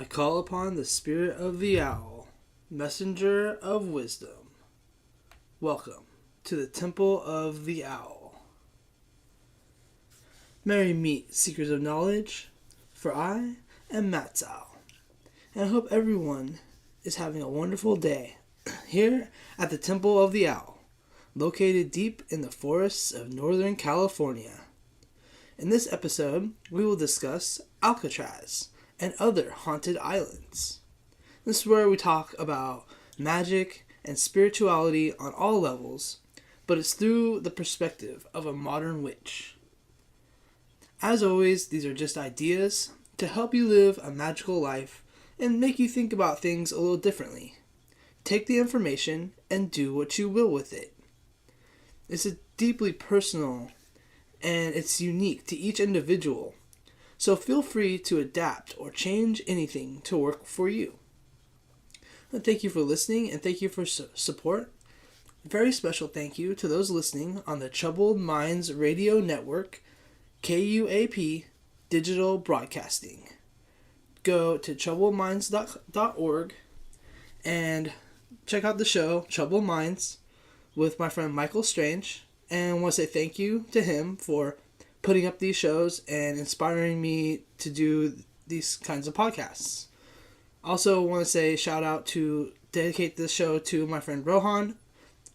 I call upon the spirit of the owl, messenger of wisdom. Welcome to the temple of the owl. Merry meet, seekers of knowledge, for I am Matsowl, and I hope everyone is having a wonderful day here at the temple of the owl, located deep in the forests of Northern California. In this episode, we will discuss Alcatraz and other haunted islands. This is where we talk about magic and spirituality on all levels, but it's through the perspective of a modern witch. As always, these are just ideas to help you live a magical life and make you think about things a little differently. Take the information and do what you will with it. It's a deeply personal and it's unique to each individual. So feel free to adapt or change anything to work for you. And thank you for listening and thank you for support. Very special thank you to those listening on the Troubled Minds Radio Network, KUAP Digital Broadcasting. Go to troubledminds.org and check out the show, Troubled Minds, with my friend Michael Strange. And I want to say thank you to him for putting up these shows and inspiring me to do these kinds of podcasts. Also want to say shout out to dedicate this show to my friend Rohan,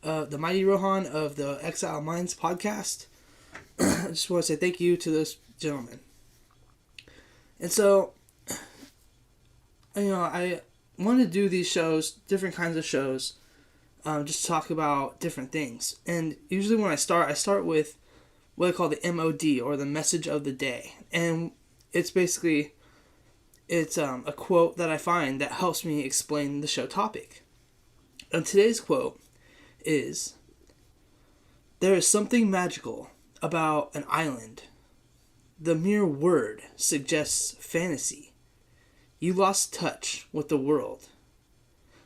the mighty Rohan of the Exile Minds podcast. I just want to say thank you to those gentlemen. And so, I want to do these shows, different kinds of shows, just talk about different things. And usually when I start with what I call the MOD, or the message of the day. And it's basically, a quote that I find that helps me explain the show topic. And today's quote is, "There is something magical about an island. The mere word suggests fantasy. You lost touch with the world.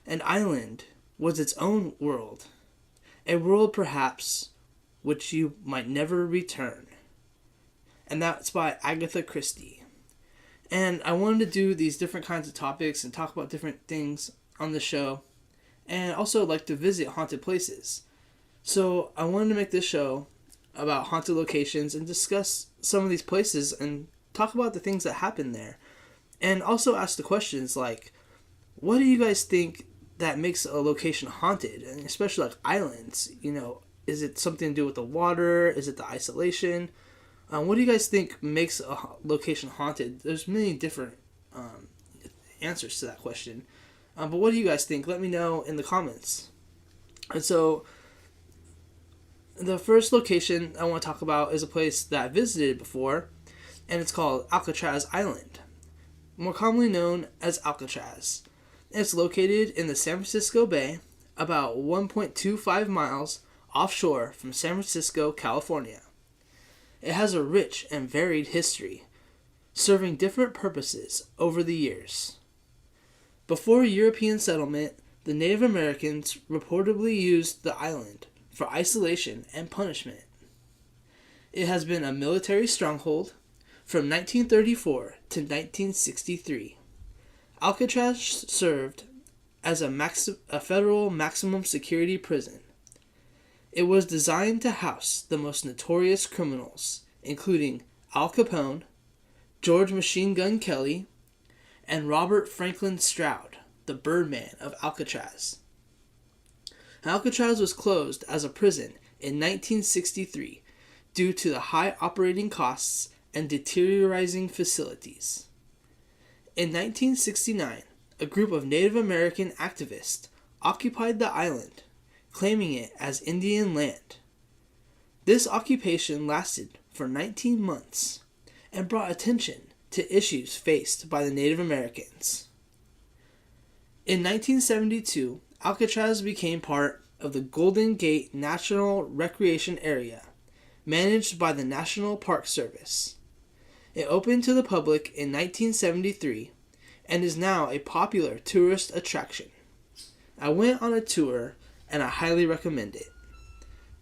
An island was its own world. A world perhaps which you might never return." And that's by Agatha Christie. And I wanted to do these different kinds of topics and talk about different things on the show. And also like to visit haunted places. So I wanted to make this show about haunted locations and discuss some of these places and talk about the things that happen there. And also ask the questions like, what do you guys think that makes a location haunted? And especially like islands, is it something to do with the water? Is it the isolation? What do you guys think makes a location haunted? There's many different answers to that question. But what do you guys think? Let me know in the comments. And so, the first location I want to talk about is a place that I visited before, and it's called Alcatraz Island, more commonly known as Alcatraz. It's located in the San Francisco Bay, about 1.25 miles offshore from San Francisco, California. It has a rich and varied history, serving different purposes over the years. Before European settlement, the Native Americans reportedly used the island for isolation and punishment. It has been a military stronghold from 1934 to 1963. Alcatraz served as a federal maximum security prison. It was designed to house the most notorious criminals, including Al Capone, George Machine Gun Kelly, and Robert Franklin Stroud, the Birdman of Alcatraz. Alcatraz was closed as a prison in 1963 due to the high operating costs and deteriorating facilities. In 1969, a group of Native American activists occupied the island, claiming it as Indian land. This occupation lasted for 19 months and brought attention to issues faced by the Native Americans. In 1972, Alcatraz became part of the Golden Gate National Recreation Area, managed by the National Park Service. It opened to the public in 1973 and is now a popular tourist attraction. I went on a tour and I highly recommend it.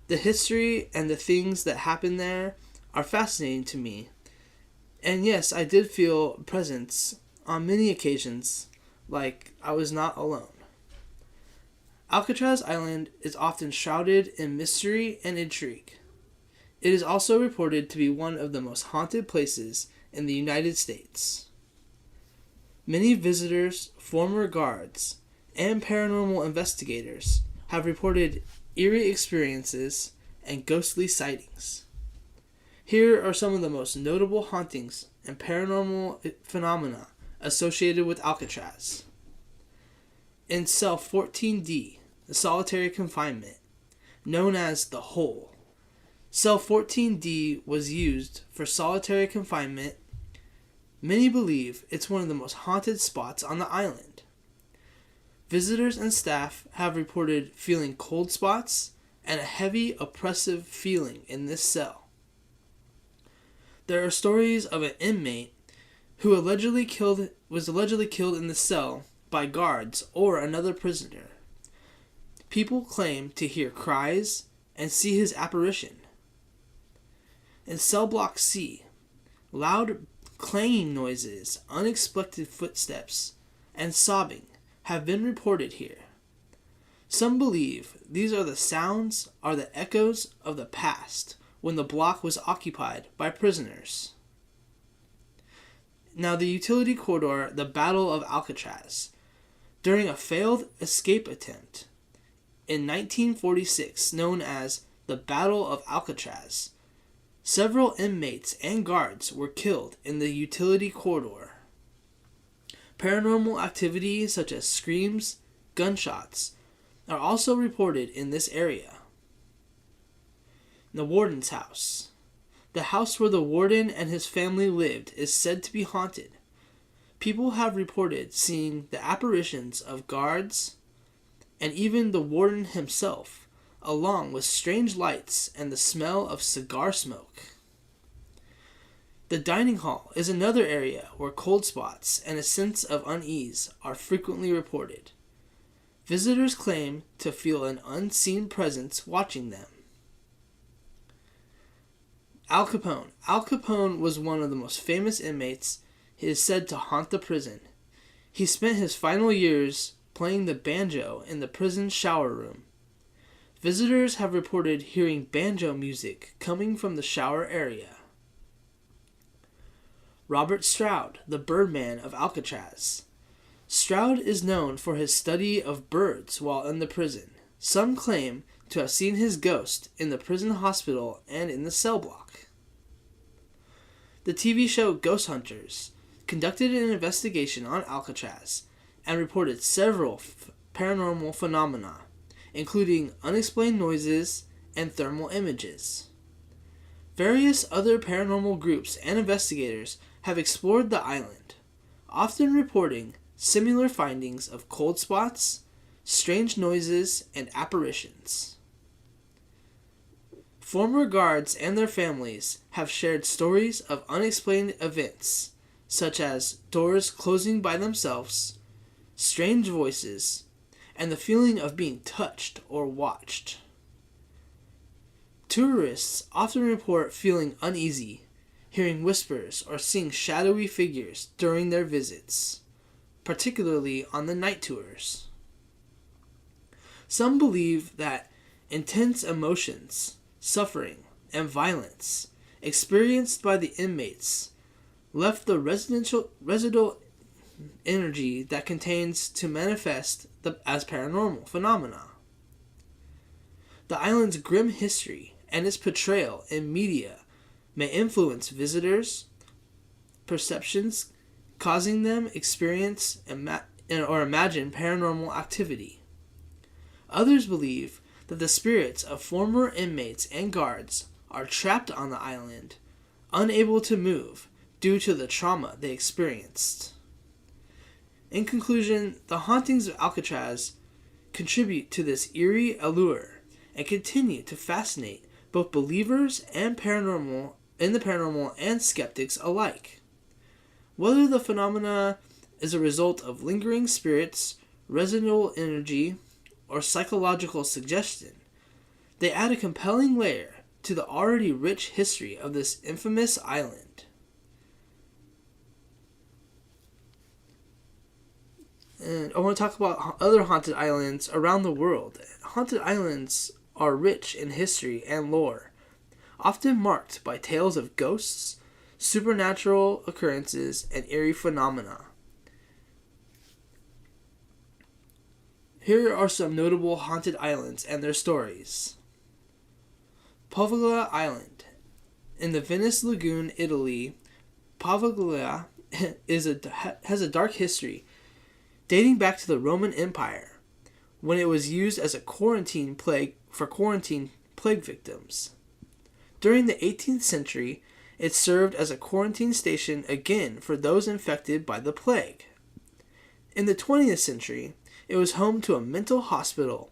The history and the things that happen there are fascinating to me. And yes, I did feel presence on many occasions like I was not alone. Alcatraz Island is often shrouded in mystery and intrigue. It is also reported to be one of the most haunted places in the United States. Many visitors, former guards, and paranormal investigators have reported eerie experiences and ghostly sightings. Here are some of the most notable hauntings and paranormal phenomena associated with Alcatraz. In cell 14D, the solitary confinement, known as the Hole. Cell 14D was used for solitary confinement. Many believe it's one of the most haunted spots on the island. Visitors and staff have reported feeling cold spots and a heavy, oppressive feeling in this cell. There are stories of an inmate who was allegedly killed in the cell by guards or another prisoner. People claim to hear cries and see his apparition. In cell block C, loud clanging noises, unexpected footsteps, and sobbing have been reported here. Some believe these are the echoes of the past when the block was occupied by prisoners. Now, the utility corridor, the Battle of Alcatraz. During a failed escape attempt in 1946, known as the Battle of Alcatraz, several inmates and guards were killed in the utility corridor. Paranormal activity such as screams, gunshots, are also reported in this area. The warden's house. The house where the warden and his family lived is said to be haunted. People have reported seeing the apparitions of guards and even the warden himself, along with strange lights and the smell of cigar smoke. The dining hall is another area where cold spots and a sense of unease are frequently reported. Visitors claim to feel an unseen presence watching them. Al Capone. Al Capone was one of the most famous inmates. He is said to haunt the prison. He spent his final years playing the banjo in the prison shower room. Visitors have reported hearing banjo music coming from the shower area. Robert Stroud, the Birdman of Alcatraz. Stroud is known for his study of birds while in the prison. Some claim to have seen his ghost in the prison hospital and in the cell block. The TV show Ghost Hunters conducted an investigation on Alcatraz and reported several paranormal phenomena, including unexplained noises and thermal images. Various other paranormal groups and investigators have explored the island, often reporting similar findings of cold spots, strange noises, and apparitions. Former guards and their families have shared stories of unexplained events, such as doors closing by themselves, strange voices, and the feeling of being touched or watched. Tourists often report feeling uneasy, hearing whispers, or seeing shadowy figures during their visits, particularly on the night tours. Some believe that intense emotions, suffering, and violence experienced by the inmates left the residual energy that contains to manifest as paranormal phenomena. The island's grim history and its portrayal in media may influence visitors' perceptions, causing them experience or imagine paranormal activity. Others believe that the spirits of former inmates and guards are trapped on the island, unable to move due to the trauma they experienced. In conclusion, the hauntings of Alcatraz contribute to this eerie allure and continue to fascinate both believers and paranormal and skeptics alike. Whether the phenomena is a result of lingering spirits, residual energy, or psychological suggestion, they add a compelling layer to the already rich history of this infamous island. And I want to talk about other haunted islands around the world. Haunted islands are rich in history and lore, often marked by tales of ghosts, supernatural occurrences, and eerie phenomena. Here are some notable haunted islands and their stories. Poveglia Island. In the Venice Lagoon, Italy, Poveglia has a dark history dating back to the Roman Empire, when it was used as a quarantine plague victims. During the 18th century, it served as a quarantine station again for those infected by the plague. In the 20th century, it was home to a mental hospital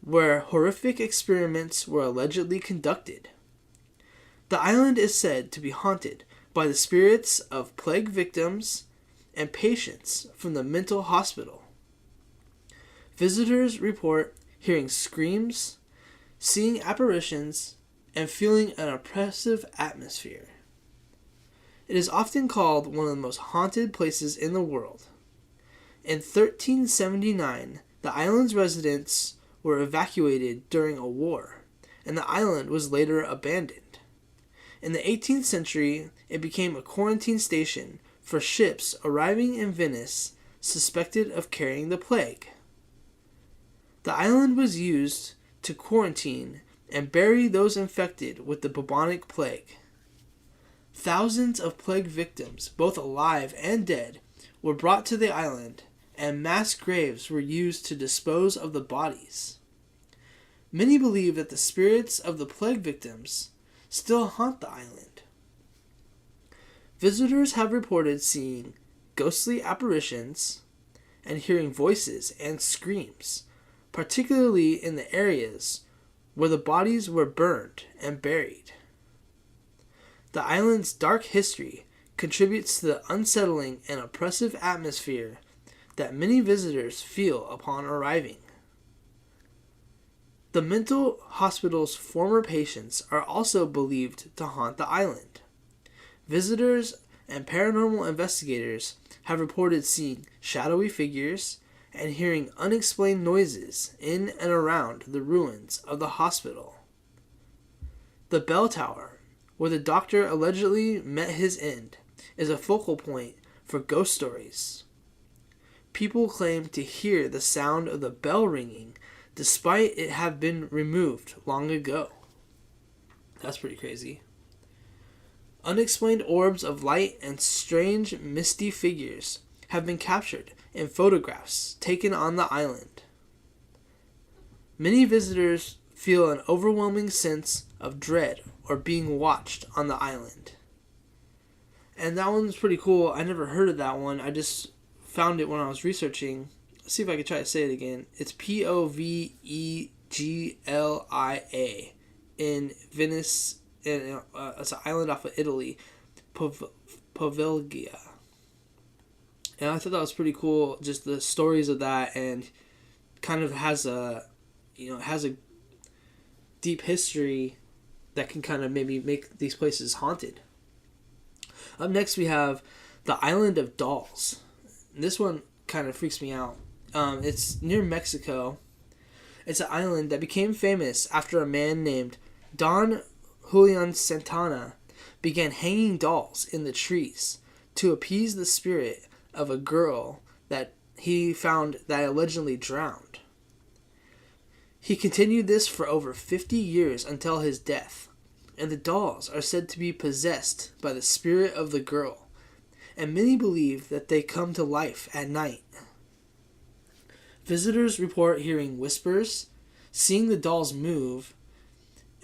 where horrific experiments were allegedly conducted. The island is said to be haunted by the spirits of plague victims and patients from the mental hospital. Visitors report hearing screams, seeing apparitions, and feeling an oppressive atmosphere. It is often called one of the most haunted places in the world. In 1379, the island's residents were evacuated during a war, and the island was later abandoned. In the 18th century, it became a quarantine station for ships arriving in Venice suspected of carrying the plague. The island was used to quarantine and bury those infected with the bubonic plague. Thousands of plague victims, both alive and dead, were brought to the island, and mass graves were used to dispose of the bodies. Many believe that the spirits of the plague victims still haunt the island. Visitors have reported seeing ghostly apparitions and hearing voices and screams, particularly in the areas where the bodies were burned and buried. The island's dark history contributes to the unsettling and oppressive atmosphere that many visitors feel upon arriving. The mental hospital's former patients are also believed to haunt the island. Visitors and paranormal investigators have reported seeing shadowy figures and hearing unexplained noises in and around the ruins of the hospital. The bell tower, where the doctor allegedly met his end, is a focal point for ghost stories. People claim to hear the sound of the bell ringing despite it have been removed long ago. That's pretty crazy. Unexplained orbs of light and strange misty figures have been captured in photographs taken on the island. Many visitors feel an overwhelming sense of dread or being watched on the island. And that one's pretty cool. I never heard of that one. I just found it when I was researching. Let's see if I can try to say it again. It's Poveglia in Venice. And it's an island off of Italy, Poveglia. And I thought that was pretty cool, just the stories of that, and kind of has a deep history that can kind of maybe make these places haunted. Up next we have the Island of Dolls. This one kind of freaks me out. It's near Mexico. It's an island that became famous after a man named Don Julian Santana began hanging dolls in the trees to appease the spirit of a girl that he found that allegedly drowned. He continued this for over 50 years until his death, and the dolls are said to be possessed by the spirit of the girl, and many believe that they come to life at night. Visitors report hearing whispers, seeing the dolls move,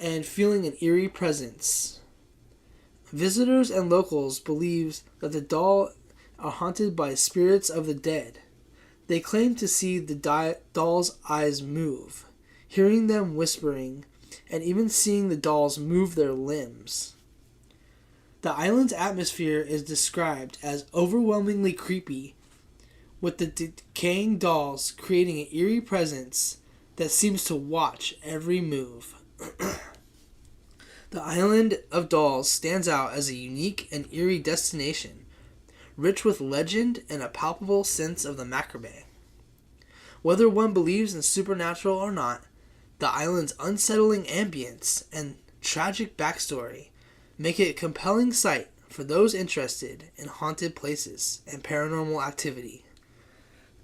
and feeling an eerie presence. Visitors and locals believe that the dolls are haunted by spirits of the dead. They claim to see the dolls' eyes move, hearing them whispering, and even seeing the dolls move their limbs. The island's atmosphere is described as overwhelmingly creepy, with the decaying dolls creating an eerie presence that seems to watch every move. The Island of Dolls stands out as a unique and eerie destination, rich with legend and a palpable sense of the macabre. Whether one believes in supernatural or not, the island's unsettling ambience and tragic backstory make it a compelling sight for those interested in haunted places and paranormal activity.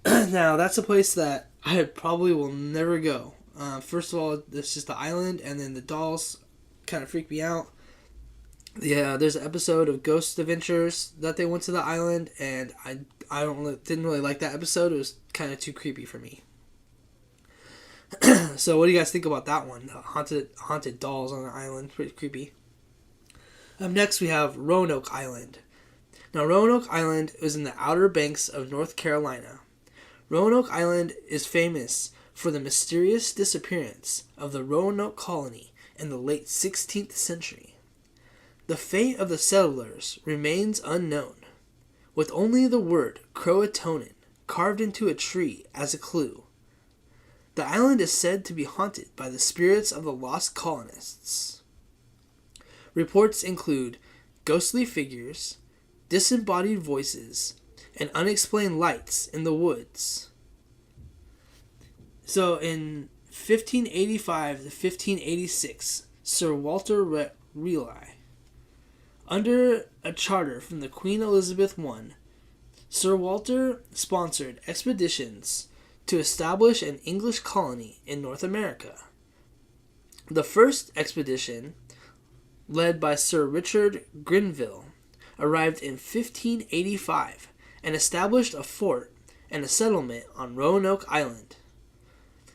Now, that's a place that I probably will never go. First of all, it's just the island, and then the dolls kind of freak me out. Yeah, there's an episode of Ghost Adventures that they went to the island, and didn't really like that episode. It was kind of too creepy for me. So, what do you guys think about that one? Haunted dolls on the island, pretty creepy. Up next, we have Roanoke Island. Now, Roanoke Island is in the Outer Banks of North Carolina. Roanoke Island is famous for the mysterious disappearance of the Roanoke colony in the late 16th century. The fate of the settlers remains unknown, with only the word Croatoan carved into a tree as a clue. The island is said to be haunted by the spirits of the lost colonists. Reports include ghostly figures, disembodied voices, and unexplained lights in the woods. So in 1585 to 1586, Sir Walter Raleigh, under a charter from the Queen Elizabeth I, Sir Walter sponsored expeditions to establish an English colony in North America. The first expedition, led by Sir Richard Grenville, arrived in 1585 and established a fort and a settlement on Roanoke Island.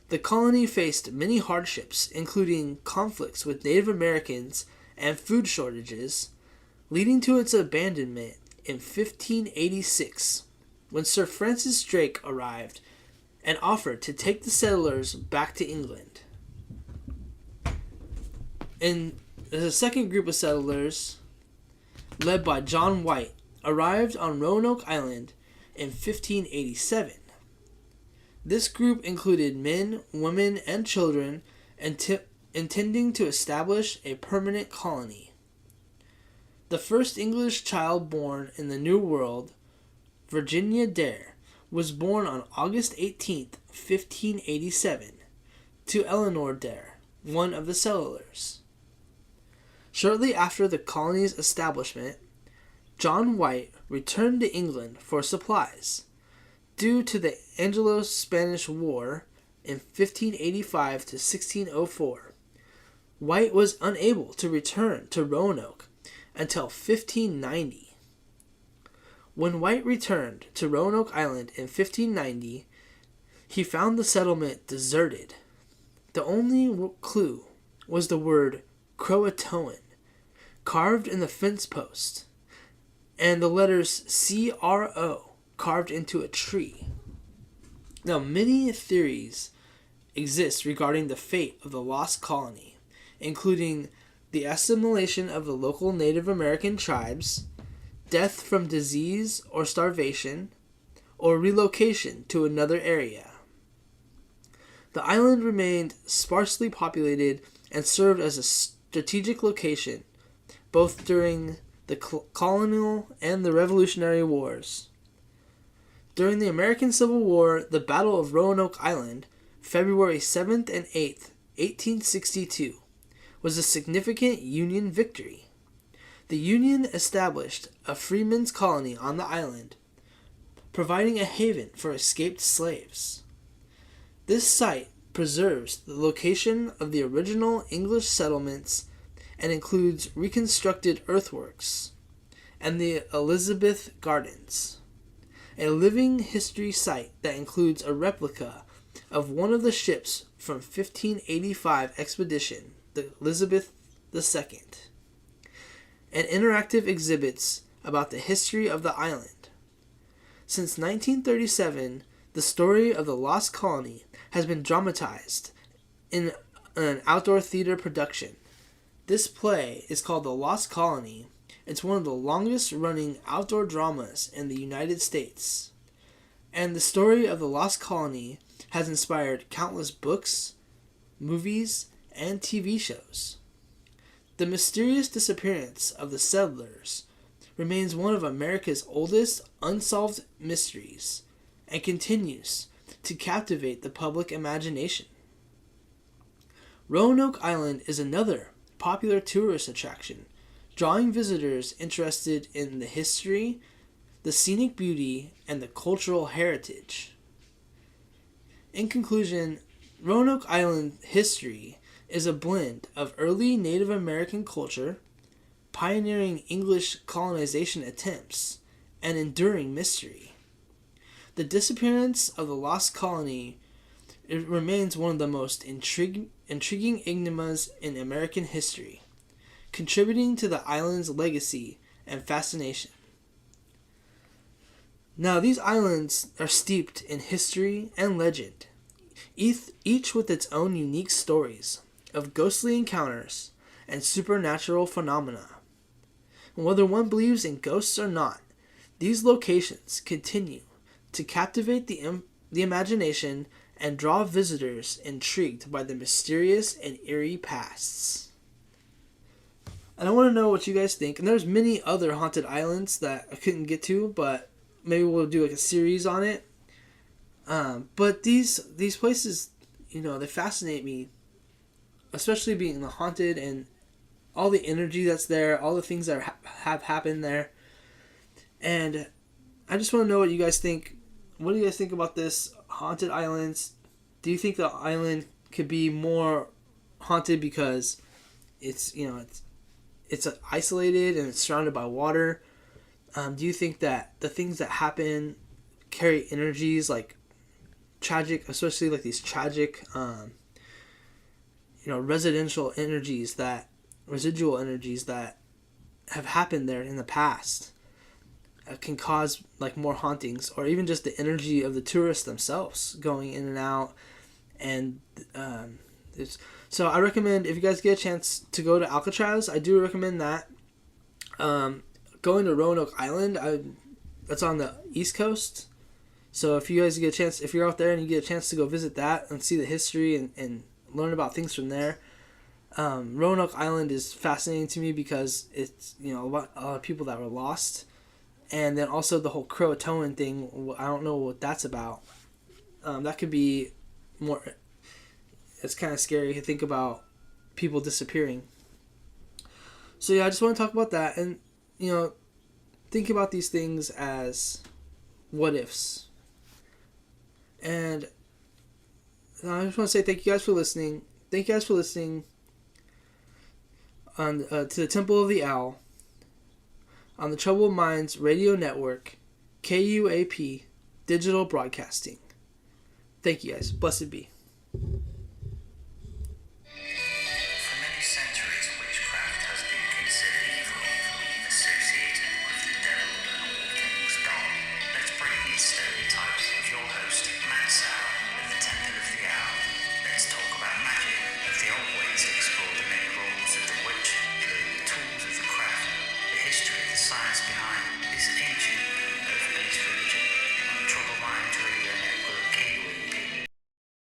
The colony faced many hardships, including conflicts with Native Americans and food shortages, leading to its abandonment in 1586, when Sir Francis Drake arrived and offered to take the settlers back to England. And the second group of settlers, led by John White, arrived on Roanoke Island in 1587. This group included men, women, and children intending to establish a permanent colony. The first English child born in the New World, Virginia Dare, was born on August 18th, 1587, to Eleanor Dare, one of the settlers. Shortly after the colony's establishment, John White returned to England for supplies. Due to the Anglo-Spanish War in 1585 to 1604, White was unable to return to Roanoke until 1590. When White returned to Roanoke Island in 1590, he found the settlement deserted. The only clue was the word Croatoan, carved in the fence post, and the letters C-R-O carved into a tree. Now, many theories exist regarding the fate of the lost colony, including the assimilation of the local Native American tribes, death from disease or starvation, or relocation to another area. The island remained sparsely populated and served as a strategic location, both during the colonial and the Revolutionary Wars. During the American Civil War, the Battle of Roanoke Island, February 7th and 8th, 1862, was a significant Union victory. The Union established a freedmen's colony on the island, providing a haven for escaped slaves. This site preserves the location of the original English settlements and includes reconstructed earthworks and the Elizabeth Gardens, a living history site that includes a replica of one of the ships from 1585 expedition, the Elizabeth II, and interactive exhibits about the history of the island. Since 1937, the story of the lost colony has been dramatized in an outdoor theater production. This play is called The Lost Colony. It's one of the longest running outdoor dramas in the United States. And the story of the lost colony has inspired countless books, movies, and TV shows. The mysterious disappearance of the settlers remains one of America's oldest unsolved mysteries and continues to captivate the public imagination. Roanoke Island is another popular tourist attraction, drawing visitors interested in the history, the scenic beauty, and the cultural heritage. In conclusion, Roanoke Island history is a blend of early Native American culture, pioneering English colonization attempts, and enduring mystery. The disappearance of the lost colony, it remains one of the most intriguing enigmas in American history, contributing to the island's legacy and fascination. Now, these islands are steeped in history and legend, each with its own unique stories of ghostly encounters and supernatural phenomena. And whether one believes in ghosts or not, these locations continue to captivate the imagination and draw visitors intrigued by the mysterious and eerie pasts. And I want to know what you guys think. And there's many other haunted islands that I couldn't get to, but maybe we'll do like a series on it. But these places, they fascinate me, especially being haunted and all the energy that's there, all the things that have happened there. And I just want to know what you guys think. What do you guys think about this haunted islands? Do you think the island could be more haunted because it's isolated and it's surrounded by water? Do you think that the things that happen carry energies like tragic, especially like these tragic, residual energies that have happened there in the past can cause like more hauntings, or even just the energy of the tourists themselves going in and out. And so I recommend, if you guys get a chance to go to Alcatraz, I do recommend that. Going to Roanoke Island, that's on the East Coast. So if you guys get a chance, if you're out there and you get a chance to go visit that and see the history and learn about things from there, Roanoke Island is fascinating to me because it's a lot of people that were lost, and then also the whole Croatoan thing. I don't know what that's about. That could be more. It's kind of scary to think about people disappearing. So yeah, I just want to talk about that and think about these things as what ifs. And I just want to say thank you guys for listening. Thank you guys for listening on to the Temple of the Owl on the Troubled Minds Radio Network, KUAP Digital Broadcasting. Thank you guys. Blessed be. Stereotypes of your host, Matsowl, of the Temple of the Owl. Let's talk about magic, of the old ways to explore the many rules of the witch, the tools of the craft, the history, the science behind this ancient earth-based religion on Troubled Minds Radio.